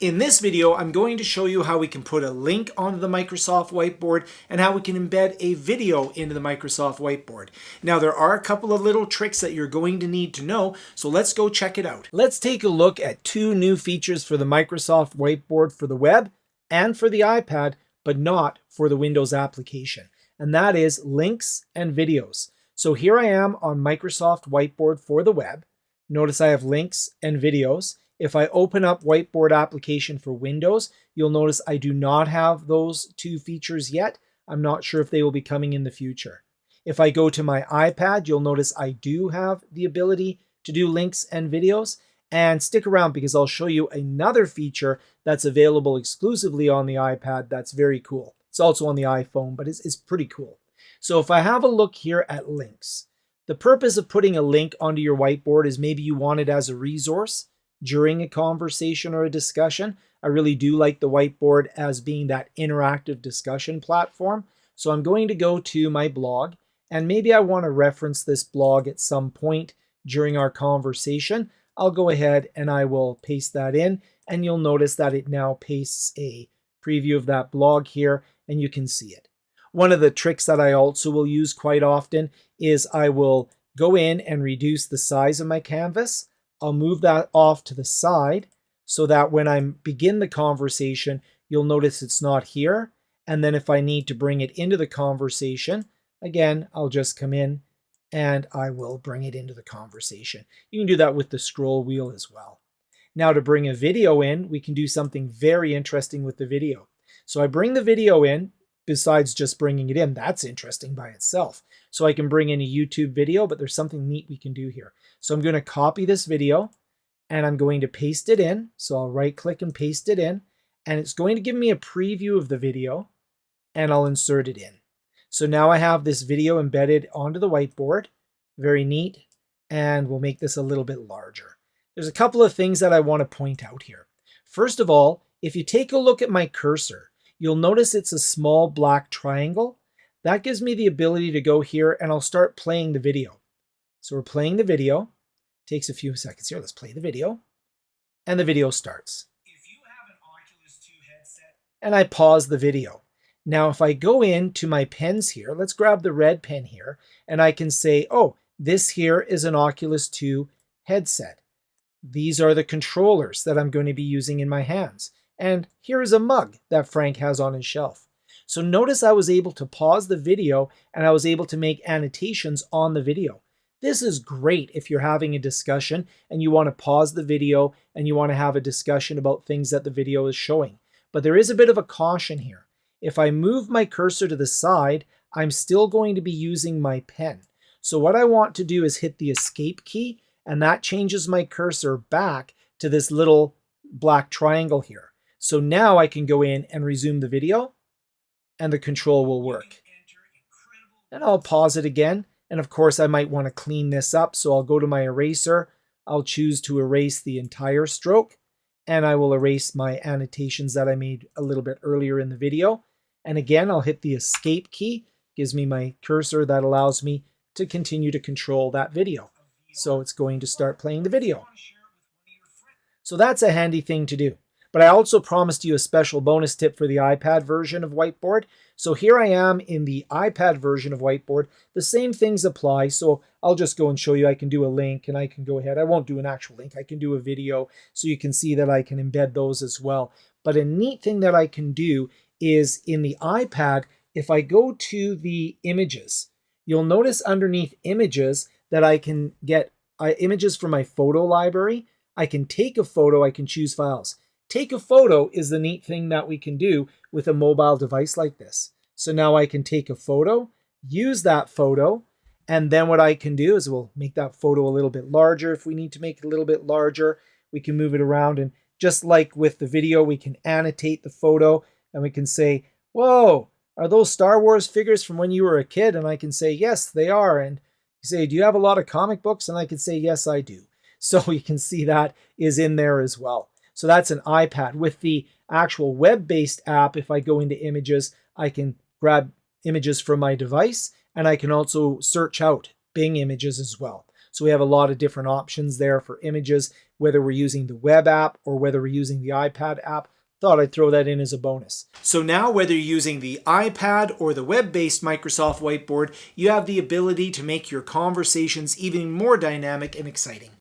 In this video, I'm going to show you how we can put a link onto the Microsoft Whiteboard and how we can embed a video into the Microsoft Whiteboard. Now, there are a couple of little tricks that you're going to need to know, so let's go check it out. Let's take a look at two new features for the Microsoft Whiteboard for the web and for the iPad, but not for the Windows application, and that is links and videos. So here I am on Microsoft Whiteboard for the web. Notice I have links and videos. If I open up Whiteboard application for Windows, you'll notice I do not have those two features yet. I'm not sure if they will be coming in the future. If I go to my iPad, you'll notice I do have the ability to do links and videos. And stick around because I'll show you another feature that's available exclusively on the iPad that's very cool. It's also on the iPhone, but it's pretty cool. So if I have a look here at links, the purpose of putting a link onto your whiteboard is maybe you want it as a resource during a conversation or a discussion. I really do like the whiteboard as being that interactive discussion platform. So I'm going to go to my blog, and maybe I want to reference this blog at some point during our conversation. I'll go ahead and I will paste that in, and you'll notice that it now pastes a preview of that blog here, and you can see it. One of the tricks that I also will use quite often is I will go in and reduce the size of my canvas. I'll move that off to the side so that when I begin the conversation, you'll notice it's not here. And then if I need to bring it into the conversation, again, I'll just come in and I will bring it into the conversation. You can do that with the scroll wheel as well. Now to bring a video in, we can do something very interesting with the video. So I bring the video in. Besides just bringing it in, that's interesting by itself. So I can bring in a YouTube video, but there's something neat we can do here. So I'm going to copy this video and I'm going to paste it in. So I'll right click and paste it in, and it's going to give me a preview of the video, and I'll insert it in. So now I have this video embedded onto the whiteboard. Very neat. And we'll make this a little bit larger. There's a couple of things that I want to point out here. First of all, if you take a look at my cursor, you'll notice it's a small black triangle. That gives me the ability to go here and I'll start playing the video. So we're playing the video. Takes a few seconds here. Let's play the video. And the video starts. If you have an Oculus 2 headset. And I pause the video. Now if I go into my pens here, let's grab the red pen here, and I can say, oh, this here is an Oculus 2 headset. These are the controllers that I'm going to be using in my hands. And here is a mug that Frank has on his shelf. So notice I was able to pause the video and I was able to make annotations on the video. This is great if you're having a discussion and you want to pause the video and you want to have a discussion about things that the video is showing. But there is a bit of a caution here. If I move my cursor to the side, I'm still going to be using my pen. So what I want to do is hit the escape key, and that changes my cursor back to this little black triangle here. So now I can go in and resume the video and the control will work. And I'll pause it again. And of course, I might want to clean this up. So I'll go to my eraser. I'll choose to erase the entire stroke, and I will erase my annotations that I made a little bit earlier in the video. And again, I'll hit the escape key. Gives me my cursor that allows me to continue to control that video. So it's going to start playing the video. So that's a handy thing to do. But I also promised you a special bonus tip for the iPad version of Whiteboard. So here I am in the iPad version of Whiteboard. The same things apply. So I'll just go and show you. I can do a link and I can go ahead. I won't do an actual link. I can do a video so you can see that I can embed those as well. But a neat thing that I can do is in the iPad, if I go to the images, you'll notice underneath images that I can get images from my photo library. I can take a photo. I can choose files. Take a photo is the neat thing that we can do with a mobile device like this. So now I can take a photo, use that photo, and then what I can do is we'll make that photo a little bit larger. If we need to make it a little bit larger, we can move it around. And just like with the video, we can annotate the photo and we can say, whoa, are those Star Wars figures from when you were a kid? And I can say, yes, they are. And you say, do you have a lot of comic books? And I can say, yes, I do. So you can see that is in there as well. So that's an iPad. With the actual web-based app, if I go into images, I can grab images from my device, and I can also search out Bing images as well. So we have a lot of different options there for images, whether we're using the web app or whether we're using the iPad app. Thought I'd throw that in as a bonus. So now whether you're using the iPad or the web-based Microsoft Whiteboard, you have the ability to make your conversations even more dynamic and exciting.